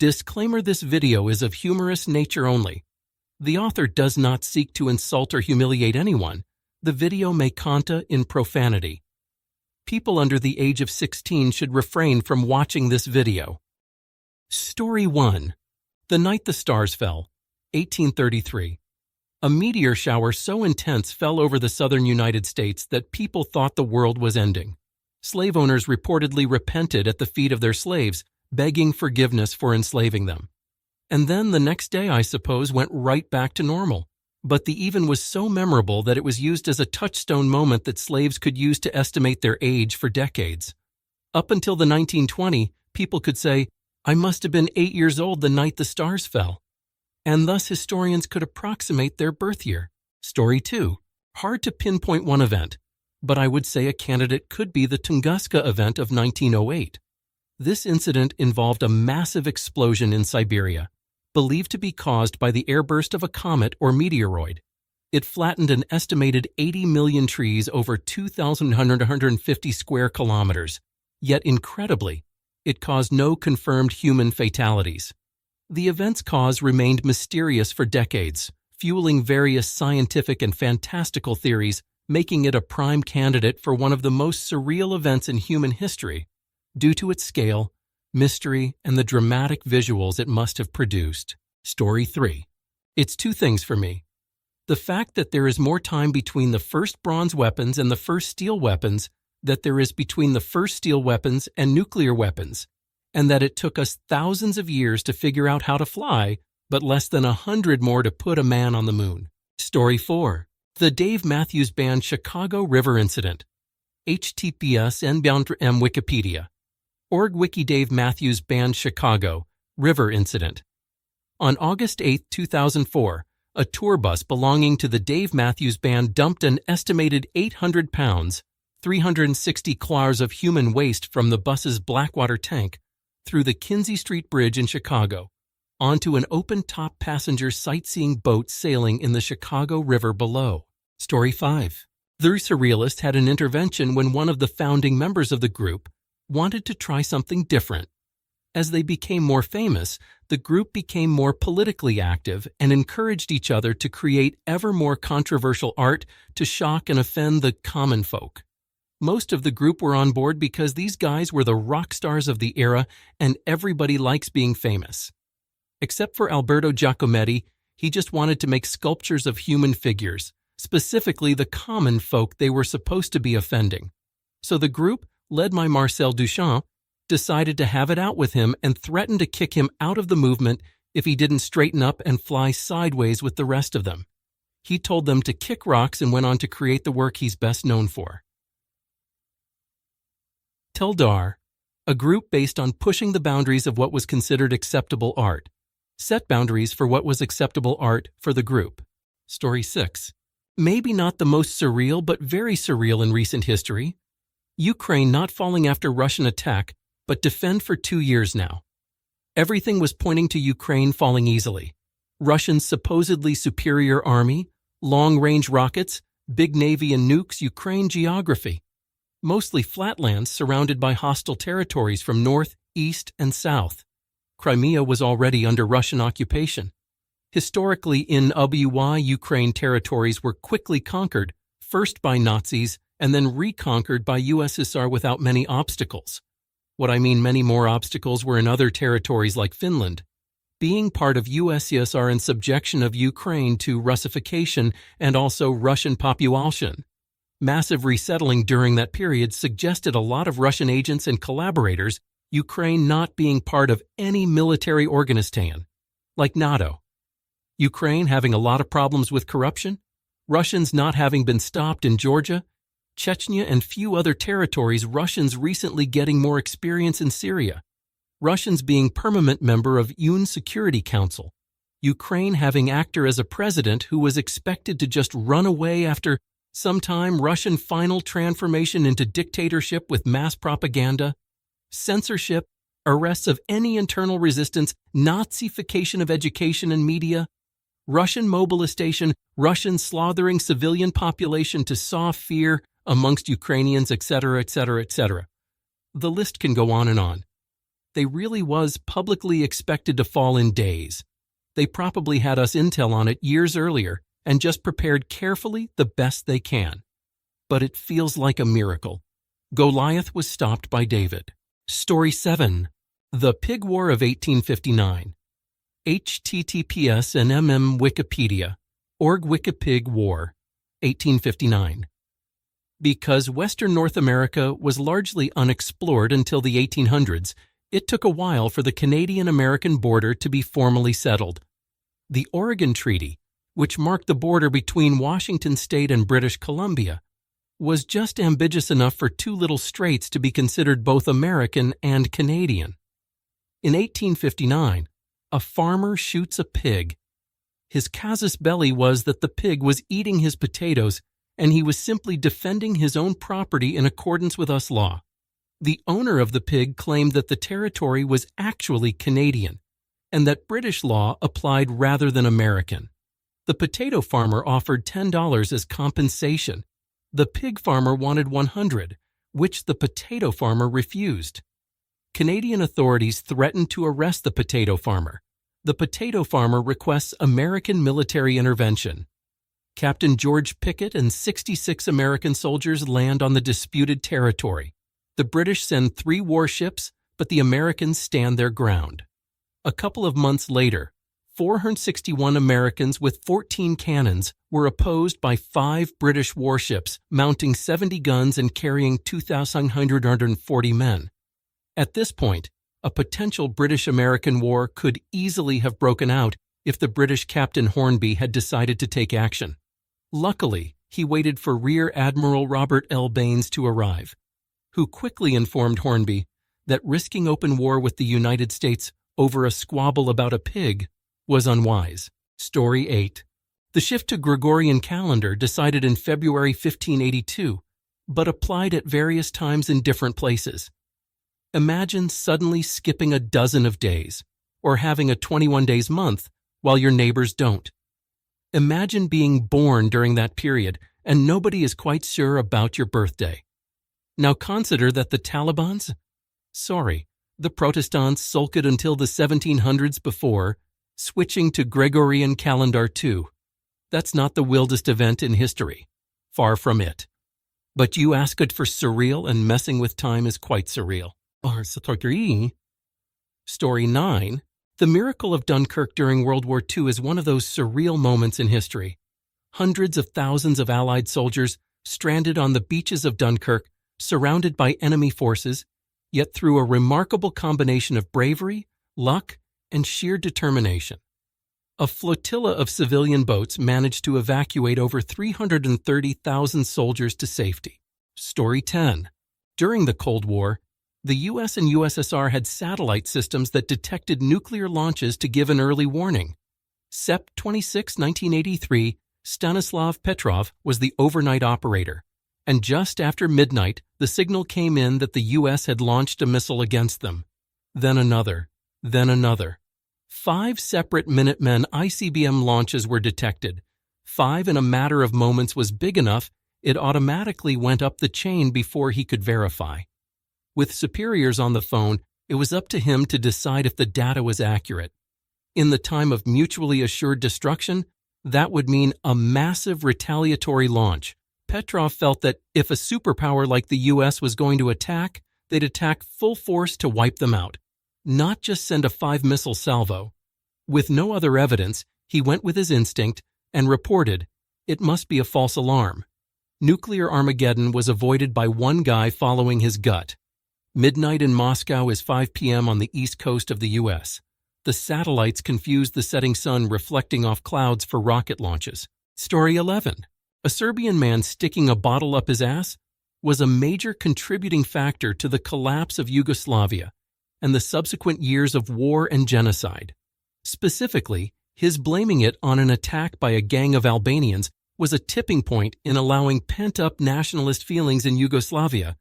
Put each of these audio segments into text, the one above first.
Disclaimer: this video is of humorous nature only. The author does not seek to insult or humiliate anyone. The video may contain profanity. People under the age of 16 should refrain from watching this video. Story 1. The Night the Stars Fell, 1833. A meteor shower so intense fell over the southern United States that people thought the world was ending. Slave owners reportedly repented at the feet of their slaves, begging forgiveness for enslaving them. And then the next day, I suppose, went right back to normal. But the even was so memorable that it was used as a touchstone moment that slaves could use to estimate their age for decades. Up until the 1920s, people could say, "I must have been 8 years old the night the stars fell." And thus historians could approximate their birth year. Story 2. Hard to pinpoint one event, but I would say a candidate could be the Tunguska event of 1908. This incident involved a massive explosion in Siberia, believed to be caused by the airburst of a comet or meteoroid. It flattened an estimated 80 million trees over 2,150 square kilometers, yet incredibly, it caused no confirmed human fatalities. The event's cause remained mysterious for decades, fueling various scientific and fantastical theories, making it a prime candidate for one of the most surreal events in human history, due to its scale, mystery, and the dramatic visuals it must have produced. Story 3. It's two things for me. The fact that there is more time between the first bronze weapons and the first steel weapons than there is between the first steel weapons and nuclear weapons, and that it took us thousands of years to figure out how to fly, but less than 100 more to put a man on the moon. Story 4. The Dave Matthews Band Chicago River Incident. https://n/m Wikipedia. Org Wiki Dave Matthews Band Chicago River Incident. On August 8, 2004, a tour bus belonging to the Dave Matthews Band dumped an estimated 800 pounds, 360 kilos of human waste from the bus's Blackwater tank through the Kinzie Street Bridge in Chicago onto an open-top passenger sightseeing boat sailing in the Chicago River below. Story 5. The Surrealists had an intervention when one of the founding members of the group wanted to try something different. As they became more famous, the group became more politically active and encouraged each other to create ever more controversial art to shock and offend the common folk. Most of the group were on board because these guys were the rock stars of the era and everybody likes being famous. Except for Alberto Giacometti, he just wanted to make sculptures of human figures, specifically the common folk they were supposed to be offending. So the group, led by Marcel Duchamp, decided to have it out with him and threatened to kick him out of the movement if he didn't straighten up and fly sideways with the rest of them. He told them to kick rocks and went on to create the work he's best known for. Teldar, a group based on pushing the boundaries of what was considered acceptable art, set boundaries for what was acceptable art for the group. Story 6. Maybe not the most surreal, but very surreal in recent history. Ukraine not falling after Russian attack, but defend for 2 years now. Everything was pointing to Ukraine falling easily. Russians' supposedly superior army, long-range rockets, big navy and nukes, Ukraine geography. Mostly flatlands surrounded by hostile territories from north, east, and south. Crimea was already under Russian occupation. Historically, in Ukraine territories were quickly conquered, first by Nazis and then reconquered by USSR without many obstacles. What I mean many more obstacles were in other territories like Finland. Being part of USSR and subjection of Ukraine to Russification and also Russian population. Massive resettling during that period suggested a lot of Russian agents and collaborators, Ukraine not being part of any military organization, like NATO. Ukraine having a lot of problems with corruption, Russians not having been stopped in Georgia, Chechnya and few other territories, Russians recently getting more experience in Syria, Russians being permanent member of UN Security Council, Ukraine having actor as a president who was expected to just run away after some time, Russian final transformation into dictatorship with mass propaganda, censorship, arrests of any internal resistance, Nazification of education and media, Russian mobilization, Russian slaughtering civilian population to sow fear amongst Ukrainians, etc., etc., etc. The list can go on and on. they really was publicly expected to fall in days. They probably had us intel on it years earlier and just prepared carefully the best they can. But it feels like a miracle. Goliath was stopped by David. Story 7. The Pig War of 1859. HTTPS and Wikipedia. Org Wikipig War, 1859. Because Western North America was largely unexplored until the 1800s, it took a while for the Canadian-American border to be formally settled. The Oregon Treaty, which marked the border between Washington State and British Columbia, was just ambiguous enough for two little straits to be considered both American and Canadian. In 1859, a farmer shoots a pig. His casus belli was that the pig was eating his potatoes and he was simply defending his own property in accordance with US law. The owner of the pig claimed that the territory was actually Canadian and that British law applied rather than American. The potato farmer offered $10 as compensation. The pig farmer wanted $100, which the potato farmer refused. Canadian authorities threatened to arrest the potato farmer. The potato farmer requests American military intervention. Captain George Pickett and 66 American soldiers land on the disputed territory. The British send 3 warships, but the Americans stand their ground. A couple of months later, 461 Americans with 14 cannons were opposed by 5 British warships mounting 70 guns and carrying 2,140 men. At this point, a potential British-American war could easily have broken out if the British Captain Hornby had decided to take action. Luckily, he waited for Rear Admiral Robert L. Baines to arrive, who quickly informed Hornby that risking open war with the United States over a squabble about a pig was unwise. Story 8. The shift to Gregorian calendar decided in February 1582, but applied at various times in different places. Imagine suddenly skipping a dozen of days, or having a 21 days month while your neighbors don't. Imagine being born during that period and nobody is quite sure about your birthday. Now consider that the Talibans, the Protestants sulked until the 1700s before switching to Gregorian calendar too. That's not the wildest event in history. Far from it. But you ask it for surreal, and messing with time is quite surreal. Story 9. The miracle of Dunkirk during World War II is one of those surreal moments in history. Hundreds of thousands of Allied soldiers stranded on the beaches of Dunkirk, surrounded by enemy forces, yet through a remarkable combination of bravery, luck, and sheer determination. A flotilla of civilian boats managed to evacuate over 330,000 soldiers to safety. Story 10. During the Cold War, the US and USSR had satellite systems that detected nuclear launches to give an early warning. Sept 26, 1983, Stanislav Petrov was the overnight operator, and just after midnight, the signal came in that the US had launched a missile against them. Then another. 5 separate Minutemen ICBM launches were detected. 5 in a matter of moments was big enough, it automatically went up the chain before he could verify. With superiors on the phone, it was up to him to decide if the data was accurate. In the time of mutually assured destruction, that would mean a massive retaliatory launch. Petrov felt that if a superpower like the US was going to attack, they'd attack full force to wipe them out, not just send a 5-missile salvo. With no other evidence, he went with his instinct and reported, "It must be a false alarm." Nuclear Armageddon was avoided by one guy following his gut. Midnight in Moscow is 5 p.m. on the east coast of the U.S. The satellites confused the setting sun reflecting off clouds for rocket launches. Story 11. A Serbian man sticking a bottle up his ass was a major contributing factor to the collapse of Yugoslavia and the subsequent years of war and genocide. Specifically, his blaming it on an attack by a gang of Albanians was a tipping point in allowing pent-up nationalist feelings in Yugoslavia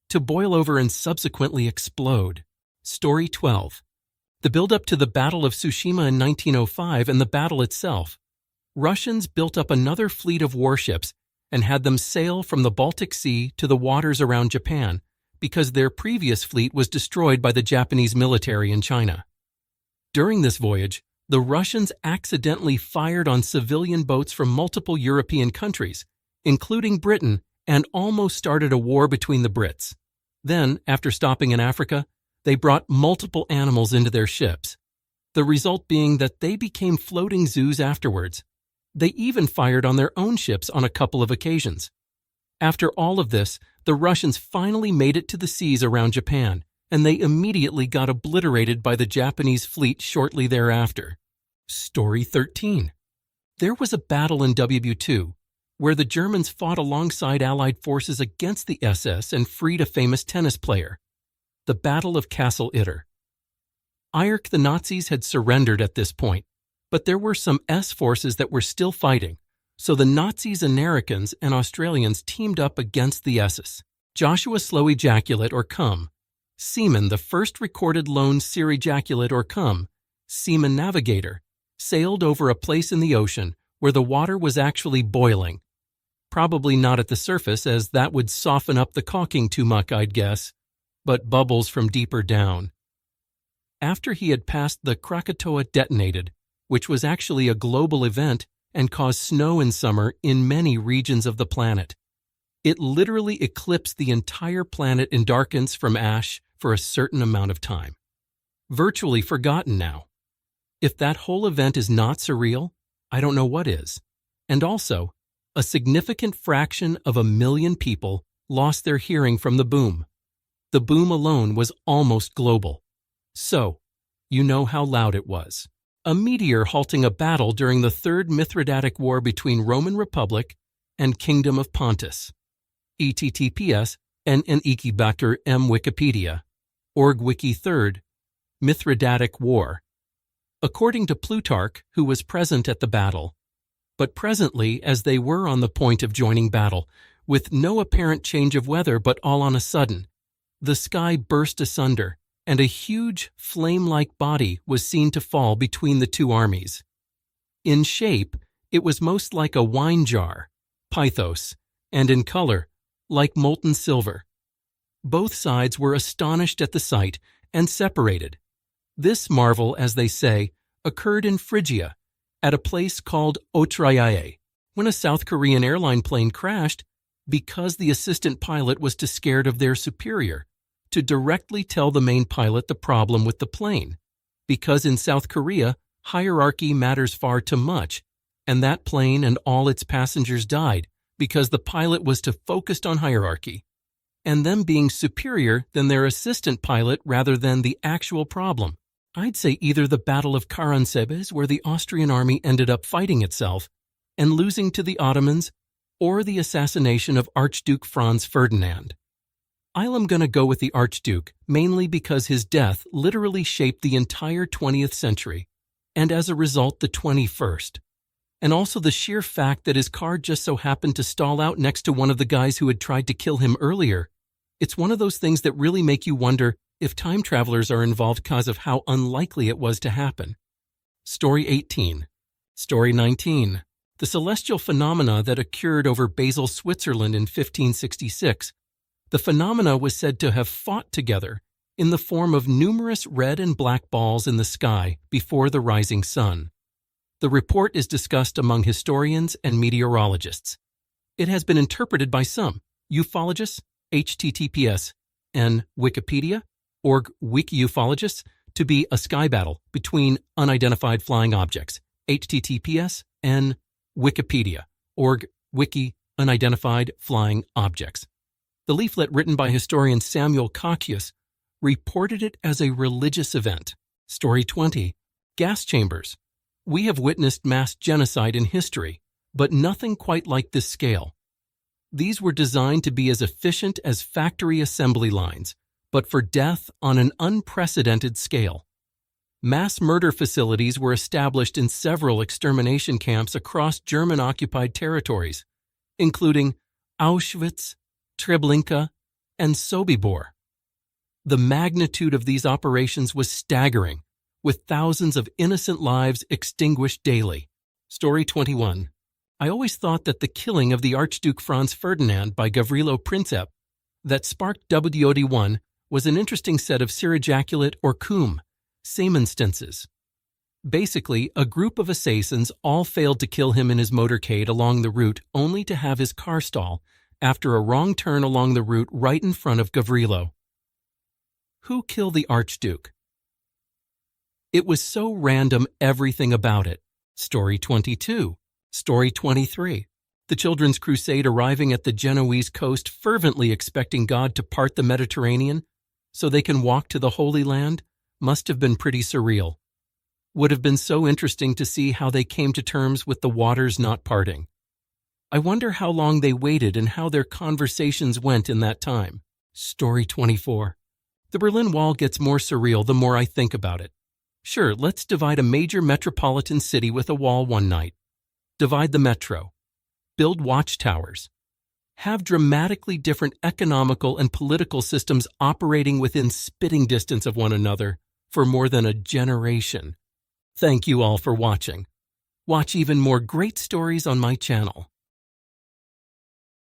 to boil over and subsequently explode. Story 12. The build-up to the Battle of Tsushima in 1905 and the battle itself. Russians built up another fleet of warships and had them sail from the Baltic Sea to the waters around Japan, because their previous fleet was destroyed by the Japanese military in China. During this voyage, the Russians accidentally fired on civilian boats from multiple European countries, including Britain, and almost started a war between the Brits. Then, after stopping in Africa, they brought multiple animals into their ships, the result being that they became floating zoos afterwards. They even fired on their own ships on a couple of occasions. After all of this, the Russians finally made it to the seas around Japan, and they immediately got obliterated by the Japanese fleet shortly thereafter. Story 13. There was a battle in WW2 where the Germans fought alongside Allied forces against the SS and freed a famous tennis player. The Battle of Castle Itter. The Nazis had surrendered at this point, but there were some S forces that were still fighting, so the Nazis, Americans, and Australians teamed up against the SS. Joshua Slow Ejaculate or Cum, Seaman, the first recorded lone Sear Ejaculate or Cum, Seaman Navigator, sailed over a place in the ocean where the water was actually boiling. Probably not at the surface, as that would soften up the caulking too much, I'd guess, but bubbles from deeper down. After he had passed, the Krakatoa detonated, which was actually a global event and caused snow in summer in many regions of the planet. It literally eclipsed the entire planet in darkness from ash for a certain amount of time. Virtually forgotten now. If that whole event is not surreal, I don't know what is. And also, a significant fraction of 1 million people lost their hearing from the boom. The boom alone was almost global. So, you know how loud it was. A meteor halting a battle during the Third Mithridatic War between Roman Republic and Kingdom of Pontus. https //Ikibacter m Wikipedia, org wiki 3rd, Mithridatic War. According to Plutarch, who was present at the battle, but presently, as they were on the point of joining battle, with no apparent change of weather but all on a sudden, the sky burst asunder, and a huge, flame-like body was seen to fall between the two armies. In shape, it was most like a wine jar, pythos, and in color, like molten silver. Both sides were astonished at the sight and separated. This marvel, as they say, occurred in Phrygia, at a place called Otryae, when a South Korean airline plane crashed because the assistant pilot was too scared of their superior to directly tell the main pilot the problem with the plane, because in South Korea, hierarchy matters far too much, and that plane and all its passengers died because the pilot was too focused on hierarchy, and them being superior than their assistant pilot rather than the actual problem. I'd say either the Battle of Karansebes, where the Austrian army ended up fighting itself and losing to the Ottomans, or the assassination of Archduke Franz Ferdinand. I'm going to go with the Archduke, mainly because his death literally shaped the entire 20th century, and as a result the 21st. And also the sheer fact that his car just so happened to stall out next to one of the guys who had tried to kill him earlier. It's one of those things that really make you wonder if time travelers are involved because of how unlikely it was to happen. Story 18. Story 19. The celestial phenomena that occurred over Basel, Switzerland in 1566. The phenomena was said to have fought together in the form of numerous red and black balls in the sky before the rising sun. The report is discussed among historians and meteorologists. It has been interpreted by some ufologists, https and Wikipedia, org wiki-ufologists, to be a sky battle between unidentified flying objects, https and Wikipedia, org wiki unidentified flying objects. The leaflet written by historian Samuel Cocchius reported it as a religious event. Story 20. Gas chambers. We have witnessed mass genocide in history, but nothing quite like this scale. These were designed to be as efficient as factory assembly lines, but for death on an unprecedented scale. Mass murder facilities were established in several extermination camps across German-occupied territories, including Auschwitz, Treblinka, and Sobibor. The magnitude of these operations was staggering, with thousands of innocent lives extinguished daily. Story 21. I always thought that the killing of the Archduke Franz Ferdinand by Gavrilo Princip that sparked WOD1 was an interesting set of Sirajaculate or Coombe, same instances. Basically, a group of assassins all failed to kill him in his motorcade along the route only to have his car stall after a wrong turn along the route right in front of Gavrilo. Who killed the Archduke? It was so random, everything about it. Story 22. Story 23. The Children's Crusade arriving at the Genoese coast fervently expecting God to part the Mediterranean so they can walk to the Holy Land must have been pretty surreal. Would have been so interesting to see how they came to terms with the waters not parting. I wonder how long they waited and how their conversations went in that time. Story 24. The Berlin Wall gets more surreal the more I think about it. Sure, let's divide a major metropolitan city with a wall one night. Divide the metro. Build watchtowers. Have dramatically different economical and political systems operating within spitting distance of one another for more than a generation. Thank you all for watching. Watch even more great stories on my channel.